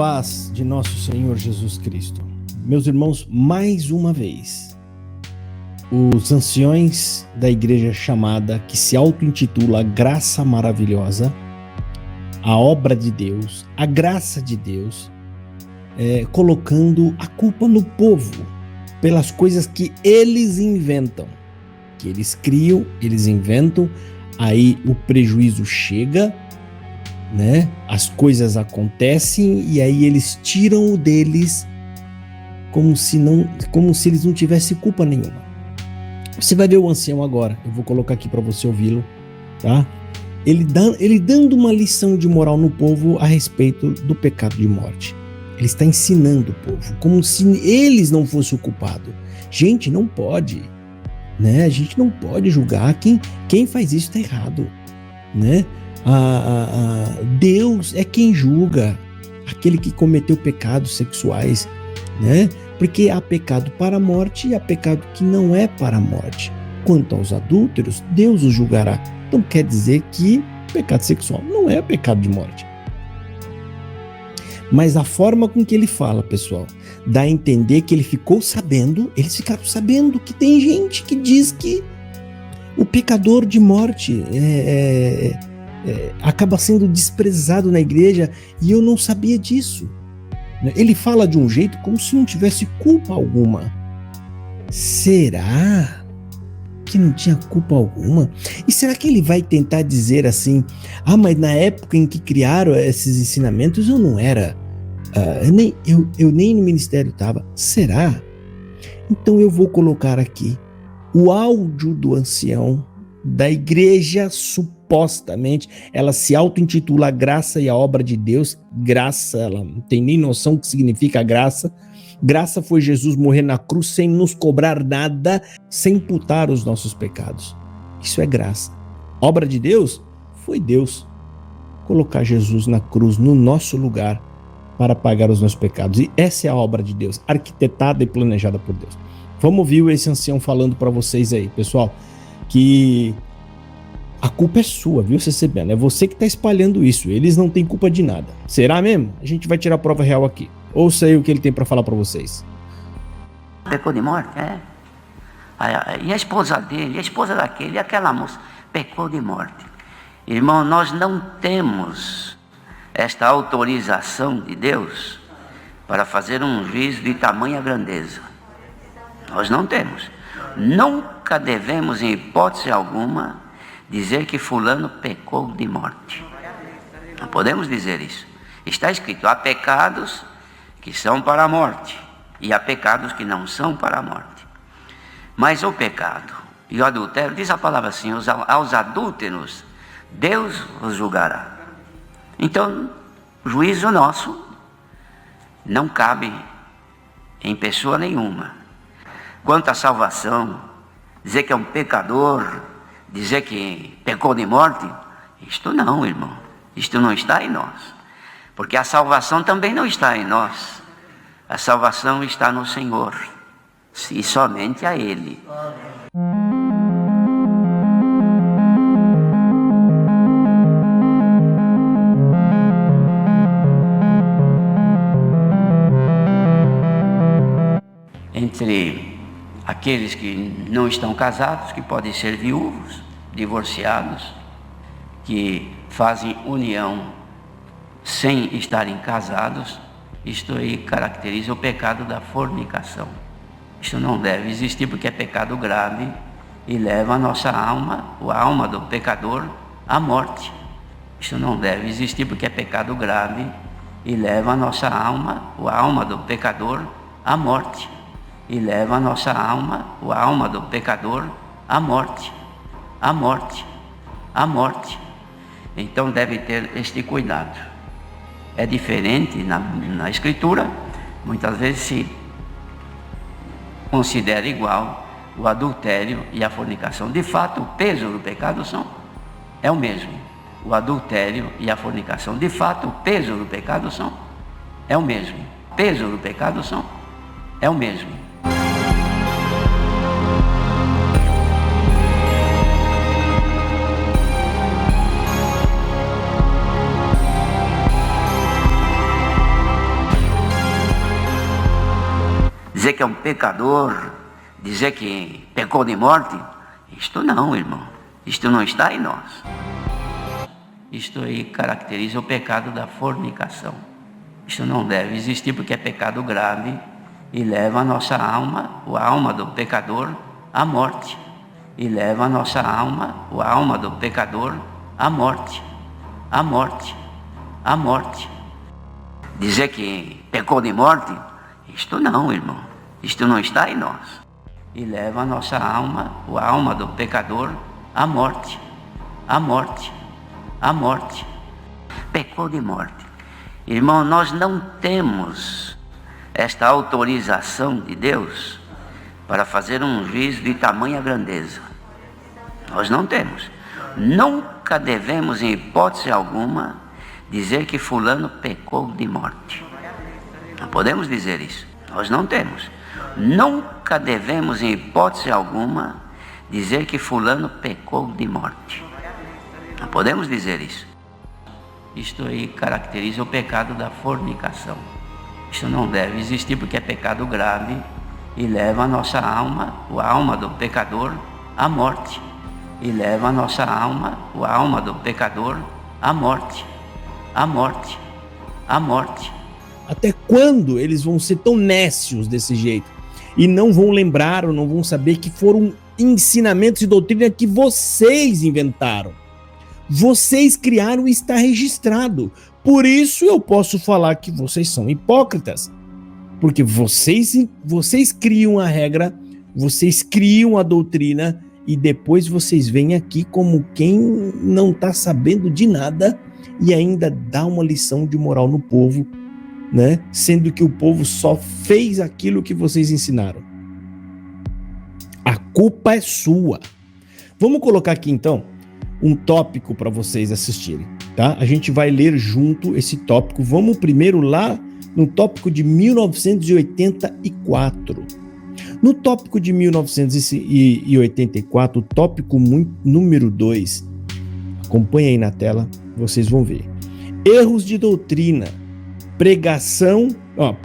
paz de nosso Senhor Jesus Cristo. Meus irmãos, mais uma vez, os anciões da igreja chamada, que se auto-intitula Graça Maravilhosa, a obra de Deus, a graça de Deus, colocando a culpa no povo pelas coisas que eles inventam, que eles criam, eles inventam, aí o prejuízo chega, né? As coisas acontecem e aí eles tiram o deles como se eles não tivessem culpa nenhuma. Você vai ver o ancião agora, eu vou colocar aqui para você ouvi-lo, tá? Ele dando uma lição de moral no povo a respeito do pecado de morte. Ele está ensinando o povo, como se eles não fossem o culpado. Gente, não pode, né? A gente não pode julgar. Quem faz isso está errado, né? Deus é quem julga aquele que cometeu pecados sexuais, né? Porque há pecado para a morte e há pecado que não é para a morte. Quanto aos adúlteros, Deus os julgará. Então quer dizer que pecado sexual não é pecado de morte. Mas a forma com que ele fala, pessoal, dá a entender que eles ficaram sabendo que tem gente que diz que o pecador de morte acaba sendo desprezado na igreja, e eu não sabia disso. Ele fala de um jeito como se não tivesse culpa alguma. Será que não tinha culpa alguma? E será que ele vai tentar dizer assim, mas na época em que criaram esses ensinamentos eu não era, eu nem no ministério estava? Será? Então eu vou colocar aqui o áudio do ancião da igreja, supostamente, ela se auto-intitula a graça e a obra de Deus. Graça, ela não tem nem noção do que significa graça. Graça foi Jesus morrer na cruz sem nos cobrar nada, sem imputar os nossos pecados. Isso é graça. Obra de Deus foi Deus colocar Jesus na cruz no nosso lugar para pagar os nossos pecados. E essa é a obra de Deus, arquitetada e planejada por Deus. Vamos ouvir esse ancião falando para vocês aí, pessoal, que a culpa é sua, viu, CCBN? É você que está espalhando isso. Eles não têm culpa de nada. Será mesmo? A gente vai tirar a prova real aqui. Ouça aí o que ele tem para falar para vocês. Pecou de morte, E a esposa dele, a esposa daquele, e aquela moça, pecou de morte. Irmão, nós não temos esta autorização de Deus para fazer um juízo de tamanha grandeza. Nós não temos. Nunca devemos, em hipótese alguma, dizer que fulano pecou de morte. Não podemos dizer isso. Está escrito, há pecados que são para a morte e há pecados que não são para a morte. Mas o pecado e o adultério, diz a palavra assim, aos adúlteros Deus os julgará. Então, o juízo nosso não cabe em pessoa nenhuma. Quanto à salvação, dizer que é um pecador, dizer que pecou de morte, isto não, irmão. Isto não está em nós. Porque a salvação também não está em nós. A salvação está no Senhor. E somente a Ele. Entre aqueles que não estão casados, que podem ser viúvos, divorciados, que fazem união sem estarem casados, isto aí caracteriza o pecado da fornicação. Isto não deve existir porque é pecado grave e leva a nossa alma, a alma do pecador, à morte. Isto não deve existir porque é pecado grave e leva a nossa alma, a alma do pecador, à morte. E leva a nossa alma, a alma do pecador, à morte, à morte, à morte. Então deve ter este cuidado. É diferente na Escritura, muitas vezes se considera igual o adultério e a fornicação. De fato, o peso do pecado é o mesmo. O adultério e a fornicação. De fato, o peso do pecado é o mesmo. O peso do pecado é o mesmo. dizer que é um pecador, dizer que pecou de morte. Isto não, irmão. Isto não está em nós. Isto aí caracteriza o pecado da fornicação. Isto não deve existir porque é pecado grave e leva a nossa alma, a alma do pecador, à morte. E leva a nossa alma, a alma do pecador, à morte. À morte. À morte. Dizer que pecou de morte, isto não, irmão. Isto não está em nós. E leva a nossa alma, a alma do pecador, à morte. À morte. À morte. Pecou de morte. Irmão, nós não temos esta autorização de Deus para fazer um juízo de tamanha grandeza. Nós não temos. Nunca devemos, em hipótese alguma, dizer que fulano pecou de morte. Não podemos dizer isso. Nós não temos. Nunca devemos, em hipótese alguma, dizer que fulano pecou de morte. Não podemos dizer isso. Isto aí caracteriza o pecado da fornicação. Isto não deve existir porque é pecado grave e leva a nossa alma, a alma do pecador, à morte. E leva a nossa alma, a alma do pecador, à morte. À morte. À morte. Até quando eles vão ser tão nécios desse jeito? E não vão lembrar ou não vão saber que foram ensinamentos e doutrina que vocês inventaram. Vocês criaram e está registrado. Por isso eu posso falar que vocês são hipócritas. Porque vocês criam a regra, vocês criam a doutrina e depois vocês vêm aqui como quem não está sabendo de nada e ainda dá uma lição de moral no povo, né? Sendo que o povo só fez aquilo que vocês ensinaram. A culpa é sua. Vamos colocar aqui então um tópico para vocês assistirem, tá? A gente vai ler junto esse tópico. Vamos primeiro lá no tópico de 1984. No tópico de 1984, o tópico número 2, acompanha aí na tela, vocês vão ver. Erros de doutrina.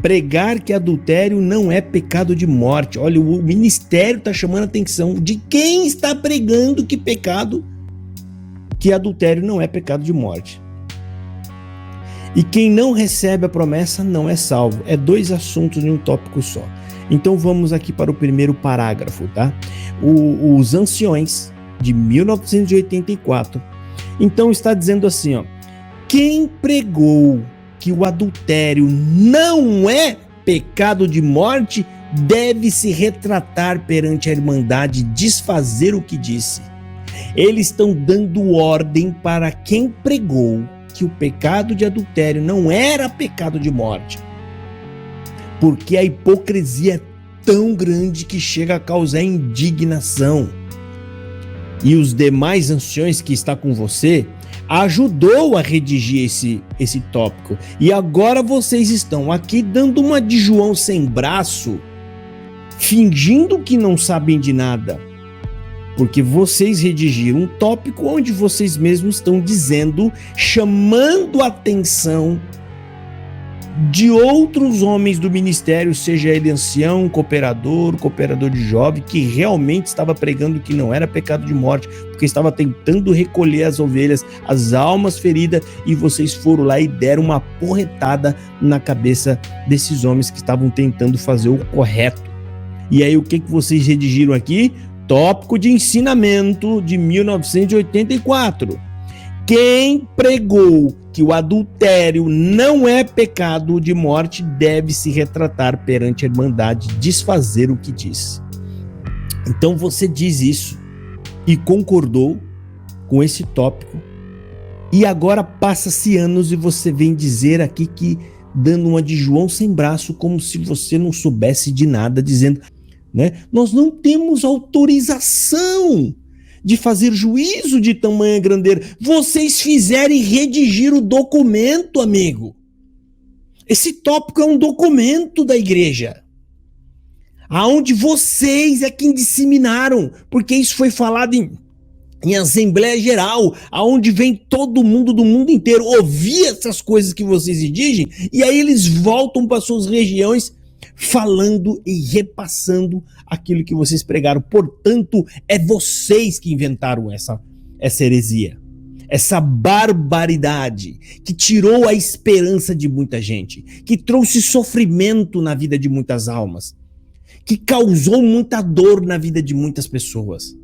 Pregar que adultério não é pecado de morte. Olha, o ministério está chamando a atenção de quem está pregando que adultério não é pecado de morte. E quem não recebe a promessa não é salvo. É 2 assuntos em um tópico só. Então vamos aqui para o primeiro parágrafo, tá? Os anciões de 1984. Então está dizendo assim, ó. Quem pregou que o adultério não é pecado de morte deve se retratar perante a Irmandade e desfazer o que disse. Eles estão dando ordem para quem pregou que o pecado de adultério não era pecado de morte. Porque a hipocrisia é tão grande que chega a causar indignação. E os demais anciões que está com você ajudou a redigir esse tópico. E agora vocês estão aqui dando uma de João sem braço, fingindo que não sabem de nada. Porque vocês redigiram um tópico onde vocês mesmos estão dizendo, chamando a atenção de outros homens do ministério, seja ele ancião, cooperador de jovem, que realmente estava pregando que não era pecado de morte, porque estava tentando recolher as ovelhas, as almas feridas, e vocês foram lá e deram uma porretada na cabeça desses homens que estavam tentando fazer o correto. E aí o que vocês redigiram aqui? Tópico de ensinamento de 1984. Quem pregou que o adultério não é pecado de morte deve se retratar perante a Irmandade, desfazer o que disse. Então você diz isso e concordou com esse tópico e agora passa-se anos e você vem dizer aqui que dando uma de João sem braço como se você não soubesse de nada, dizendo, né? Nós não temos autorização de fazer juízo de tamanha grandeza. Vocês fizeram e redigiram o documento, amigo. Esse tópico é um documento da igreja, aonde vocês é quem disseminaram, porque isso foi falado em Assembleia Geral, aonde vem todo mundo do mundo inteiro ouvir essas coisas que vocês redigem, e aí eles voltam para suas regiões falando e repassando aquilo que vocês pregaram. Portanto, é vocês que inventaram essa heresia, essa barbaridade que tirou a esperança de muita gente, que trouxe sofrimento na vida de muitas almas, que causou muita dor na vida de muitas pessoas.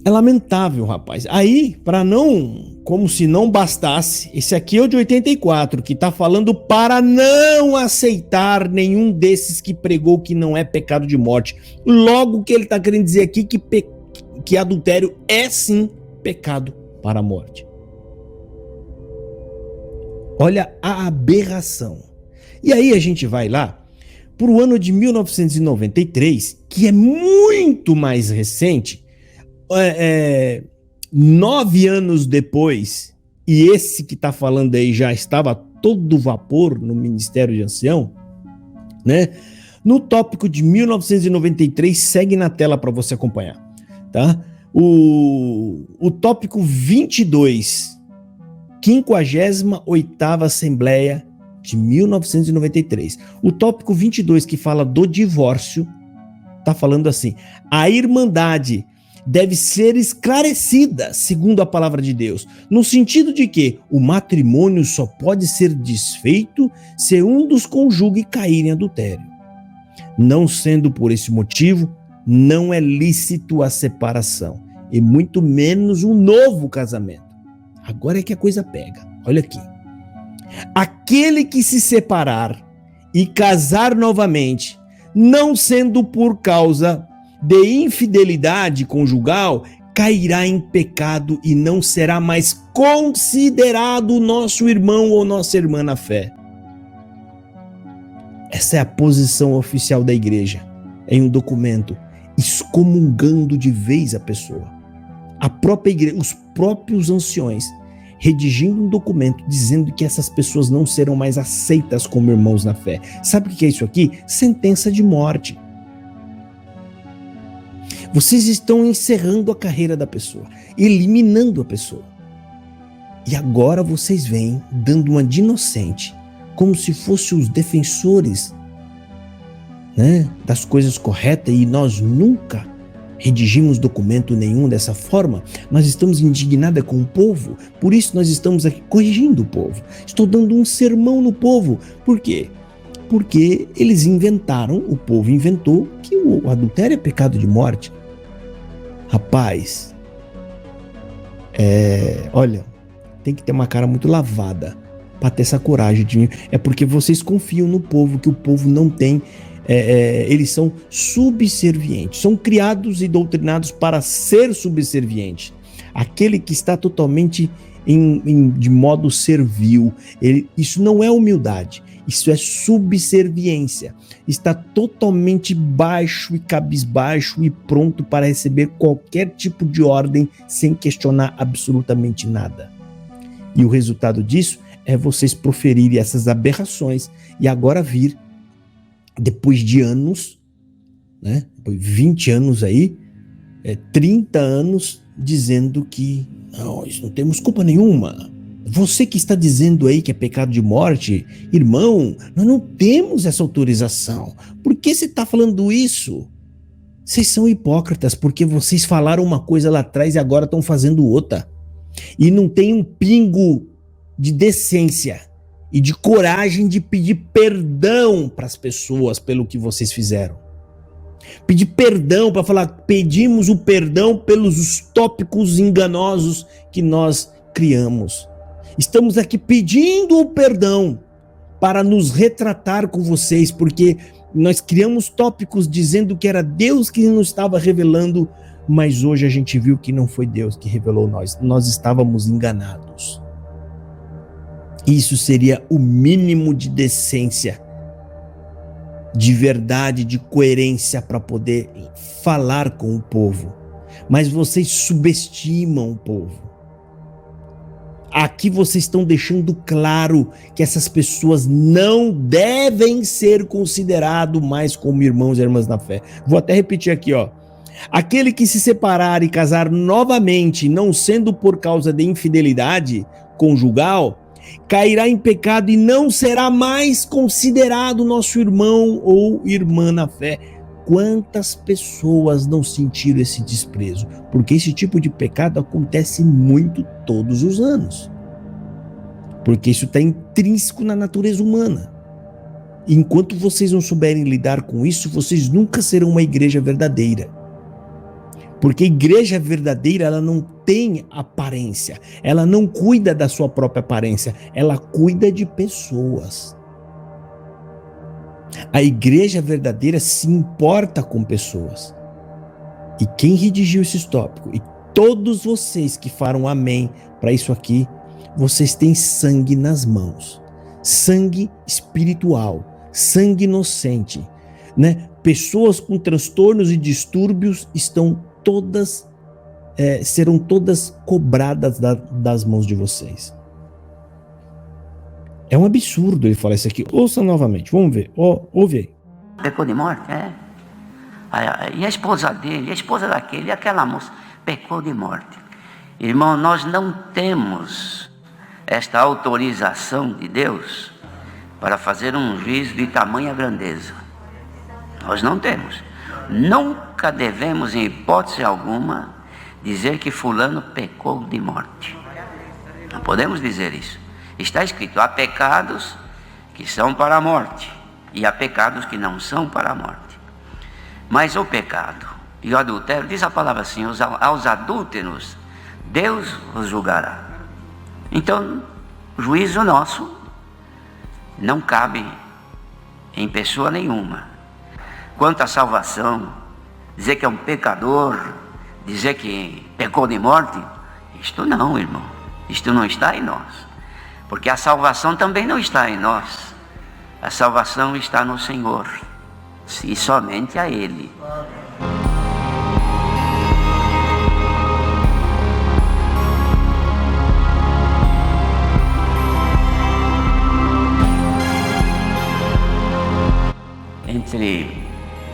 É lamentável, rapaz. Aí, como se não bastasse, esse aqui é o de 84, que tá falando para não aceitar nenhum desses que pregou que não é pecado de morte. Logo que ele tá querendo dizer aqui que adultério é sim pecado para a morte. Olha a aberração. E aí a gente vai lá para o ano de 1993, que é muito mais recente, 9 anos depois, e esse que está falando aí já estava todo vapor no Ministério de Ancião, né? No tópico de 1993, segue na tela para você acompanhar, tá? O tópico 22, 58ª Assembleia de 1993. O tópico 22, que fala do divórcio, tá falando assim: a irmandade deve ser esclarecida segundo a palavra de Deus, no sentido de que o matrimônio só pode ser desfeito se um dos cônjuges cair em adultério. Não sendo por esse motivo, não é lícito a separação, e muito menos um novo casamento. Agora é que a coisa pega. Olha aqui. Aquele que se separar e casar novamente, não sendo por causa de infidelidade conjugal, cairá em pecado e não será mais considerado nosso irmão ou nossa irmã na fé. Essa é a posição oficial da igreja, em um documento, excomungando de vez a pessoa. A própria igreja, os próprios anciões, redigindo um documento dizendo que essas pessoas não serão mais aceitas como irmãos na fé. Sabe o que é isso aqui? Sentença de morte. Vocês estão encerrando a carreira da pessoa, eliminando a pessoa. E agora vocês vêm dando uma de inocente, como se fossem os defensores, né, das coisas corretas, e nós nunca redigimos documento nenhum dessa forma. Nós estamos indignados com o povo, por isso nós estamos aqui corrigindo o povo. Estou dando um sermão no povo. Por quê? Porque eles inventaram, o povo inventou que o adultério é pecado de morte. Rapaz, olha, tem que ter uma cara muito lavada para ter essa coragem de... É porque vocês confiam no povo, que o povo não tem... eles são subservientes, são criados e doutrinados para ser subserviente. Aquele que está totalmente de modo servil, isso não é humildade, isso é subserviência. Está totalmente baixo e cabisbaixo e pronto para receber qualquer tipo de ordem sem questionar absolutamente nada. E o resultado disso é vocês proferirem essas aberrações e agora vir, depois de anos, né, 20 anos aí, 30 anos, dizendo que nós não temos culpa nenhuma. Você que está dizendo aí que é pecado de morte, irmão, nós não temos essa autorização. Por que você está falando isso? Vocês são hipócritas, porque vocês falaram uma coisa lá atrás e agora estão fazendo outra. E não tem um pingo de decência e de coragem de pedir perdão para as pessoas pelo que vocês fizeram. Pedir perdão para falar, pedimos o perdão pelos tópicos enganosos que nós criamos. Estamos aqui pedindo o perdão para nos retratar com vocês, porque nós criamos tópicos dizendo que era Deus que nos estava revelando, mas hoje a gente viu que não foi Deus que revelou nós estávamos enganados. Isso seria o mínimo de decência, de verdade, de coerência para poder falar com o povo. Mas vocês subestimam o povo. Aqui vocês estão deixando claro que essas pessoas não devem ser considerados mais como irmãos e irmãs na fé. Vou até repetir aqui, ó. Aquele que se separar e casar novamente, não sendo por causa de infidelidade conjugal, cairá em pecado e não será mais considerado nosso irmão ou irmã na fé. Quantas pessoas não sentiram esse desprezo? Porque esse tipo de pecado acontece muito todos os anos. Porque isso está intrínseco na natureza humana. Enquanto vocês não souberem lidar com isso, vocês nunca serão uma igreja verdadeira. Porque a igreja verdadeira, ela não tem aparência, ela não cuida da sua própria aparência, ela cuida de pessoas. A igreja verdadeira se importa com pessoas. E quem redigiu esse tópico, e todos vocês que falam amém para isso aqui, vocês têm sangue nas mãos, sangue espiritual, sangue inocente, né? Pessoas com transtornos e distúrbios serão todas cobradas das mãos de vocês. É um absurdo ele falar isso aqui. Ouça novamente, vamos ver. Ouve aí. Pecou de morte, é. E a esposa dele, a esposa daquele, e aquela moça, pecou de morte. Irmão, nós não temos esta autorização de Deus para fazer um juízo de tamanha grandeza. Nós não temos. Nunca devemos, em hipótese alguma, dizer que fulano pecou de morte. Não podemos dizer isso. Está escrito, há pecados que são para a morte e há pecados que não são para a morte. Mas o pecado e o adultério, diz a palavra assim, aos adúlteros, Deus os julgará. Então, o juízo nosso não cabe em pessoa nenhuma. Quanto à salvação, dizer que é um pecador, dizer que pecou de morte, isto não, irmão, isto não está em nós. Porque a salvação também não está em nós. A salvação está no Senhor. E somente a Ele. Entre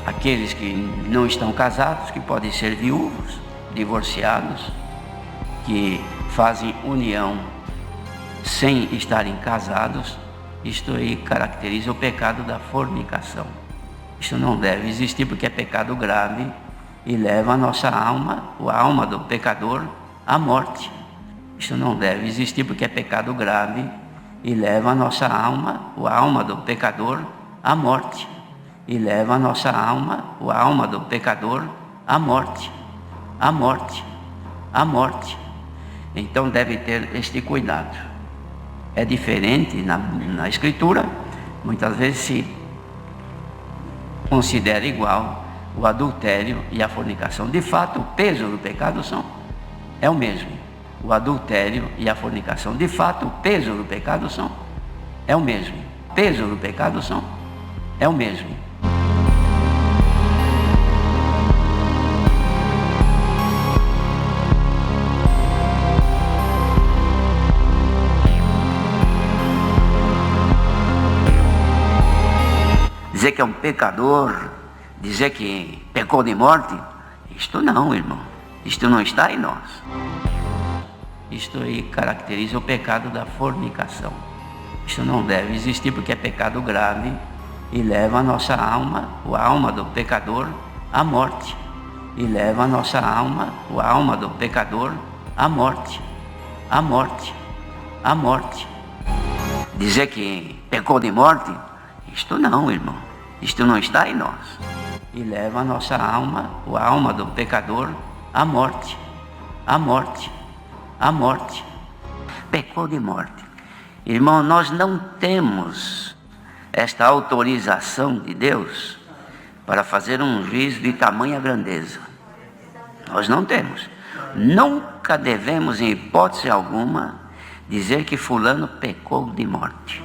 aqueles que não estão casados, que podem ser viúvos, divorciados, que fazem união sem estarem casados, isto aí caracteriza o pecado da fornicação. Isto não deve existir porque é pecado grave e leva a nossa alma, a alma do pecador, à morte. Isto não deve existir porque é pecado grave e leva a nossa alma, a alma do pecador, à morte. E leva a nossa alma, a alma do pecador, à morte. À morte. À morte. Então deve ter este cuidado. É diferente na Escritura, muitas vezes se considera igual o adultério e a fornicação. De fato, o peso do pecado é o mesmo. O adultério e a fornicação. De fato, o peso do pecado é o mesmo. O peso do pecado é o mesmo. Dizer que é um pecador, dizer que pecou de morte, isto não, irmão. Isto não está em nós. Isto aí caracteriza o pecado da fornicação. Isto não deve existir porque é pecado grave e leva a nossa alma, a alma do pecador, à morte. E leva a nossa alma, a alma do pecador, à morte. À morte. À morte. Dizer que pecou de morte, isto não, irmão. Isto não está em nós. E leva a nossa alma, a alma do pecador, à morte. À morte. À morte. Pecou de morte. Irmão, nós não temos esta autorização de Deus para fazer um juízo de tamanha grandeza. Nós não temos. Nunca devemos, em hipótese alguma, dizer que fulano pecou de morte.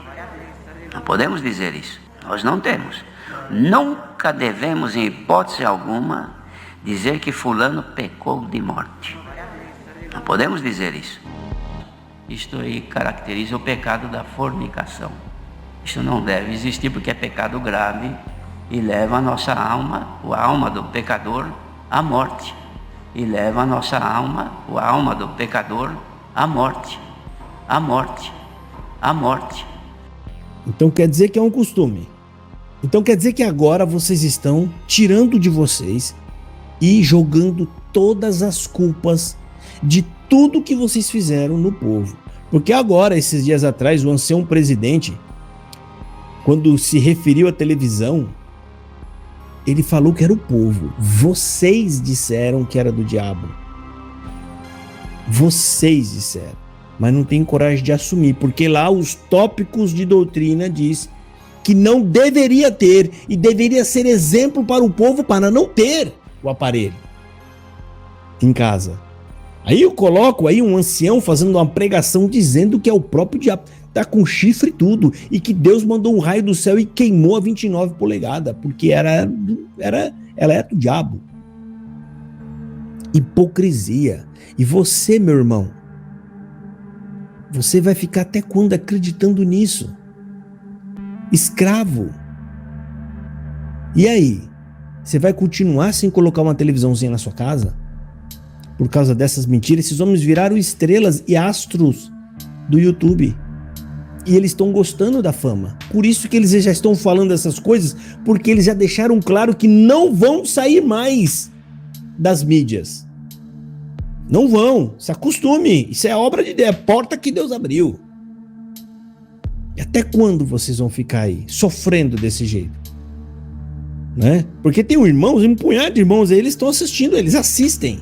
Não podemos dizer isso. Nós não temos. Nunca devemos, em hipótese alguma, dizer que fulano pecou de morte. Não podemos dizer isso. Isto aí caracteriza o pecado da fornicação. Isto não deve existir porque é pecado grave e leva a nossa alma, a alma do pecador, à morte. E leva a nossa alma, a alma do pecador, à morte. À morte. a morte. Então quer dizer que é um costume. Então quer dizer que agora vocês estão tirando de vocês e jogando todas as culpas de tudo que vocês fizeram no povo. Porque agora, esses dias atrás, o ancião presidente, quando se referiu à televisão, ele falou que era o povo. Vocês disseram que era do diabo. Vocês disseram. Mas não tem coragem de assumir, porque lá os tópicos de doutrina diz que não deveria ter e deveria ser exemplo para o povo para não ter o aparelho em casa. Aí eu coloco aí um ancião fazendo uma pregação dizendo que é o próprio diabo, tá com chifre e tudo, e que Deus mandou um raio do céu e queimou a 29 polegadas, porque ela é do diabo. Hipocrisia. E você, meu irmão, você vai ficar até quando acreditando nisso? Escravo. E aí? Você vai continuar sem colocar uma televisãozinha na sua casa? Por causa dessas mentiras, esses homens viraram estrelas e astros do YouTube. E eles estão gostando da fama. Por isso que eles já estão falando essas coisas, porque eles já deixaram claro que não vão sair mais das mídias. Não vão. Se acostume. Isso é obra de Deus, é porta que Deus abriu. E até quando vocês vão ficar aí, sofrendo desse jeito? Né? Porque tem um punhado de irmãos aí, eles estão assistindo, eles assistem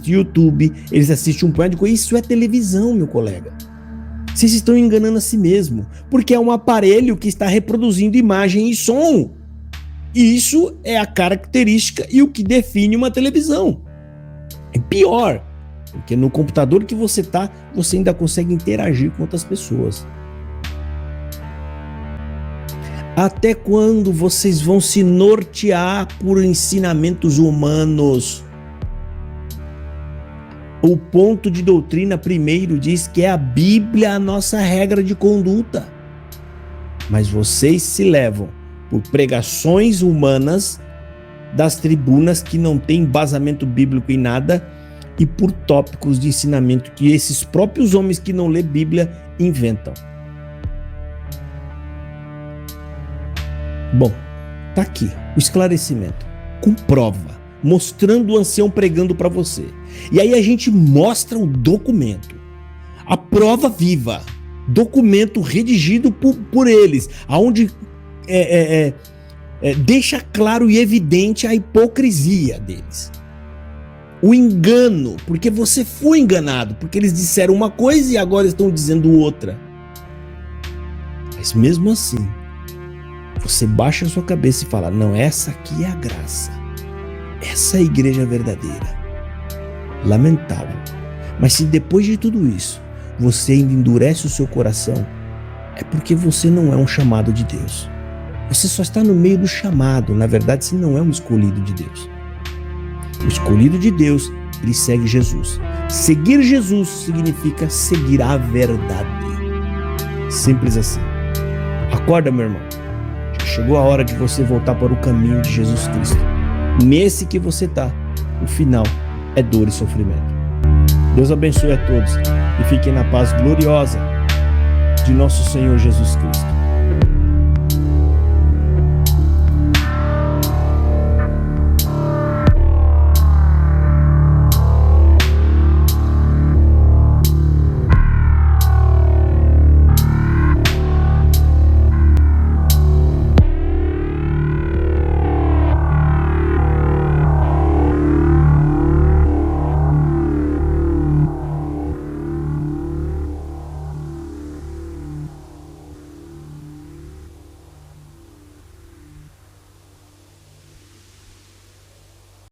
YouTube, eles assistem um punhado de coisa. Isso é televisão, meu colega. Vocês estão enganando a si mesmo, porque é um aparelho que está reproduzindo imagem e som. E isso é a característica e o que define uma televisão. É pior, porque no computador que você tá, você ainda consegue interagir com outras pessoas. Até quando vocês vão se nortear por ensinamentos humanos? O ponto de doutrina primeiro diz que é a Bíblia a nossa regra de conduta. Mas vocês se levam por pregações humanas das tribunas que não tem embasamento bíblico em nada e por tópicos de ensinamento que esses próprios homens que não lê Bíblia inventam. Bom, tá aqui o esclarecimento, com prova, mostrando o ancião pregando para você. E aí a gente mostra o documento, a prova viva, documento redigido por eles, aonde deixa claro e evidente a hipocrisia deles. O engano, porque você foi enganado, porque eles disseram uma coisa e agora estão dizendo outra. Mas mesmo assim, você baixa a sua cabeça e fala, não, essa aqui é a graça. Essa é a igreja verdadeira. Lamentável. Mas se depois de tudo isso, você ainda endurece o seu coração, é porque você não é um chamado de Deus. Você só está no meio do chamado. Na verdade, você não é um escolhido de Deus. O escolhido de Deus, ele segue Jesus. Seguir Jesus significa seguir a verdade. Simples assim. Acorda, meu irmão. Já chegou a hora de você voltar para o caminho de Jesus Cristo. Nesse que você está, o final é dor e sofrimento. Deus abençoe a todos e fiquem na paz gloriosa de nosso Senhor Jesus Cristo.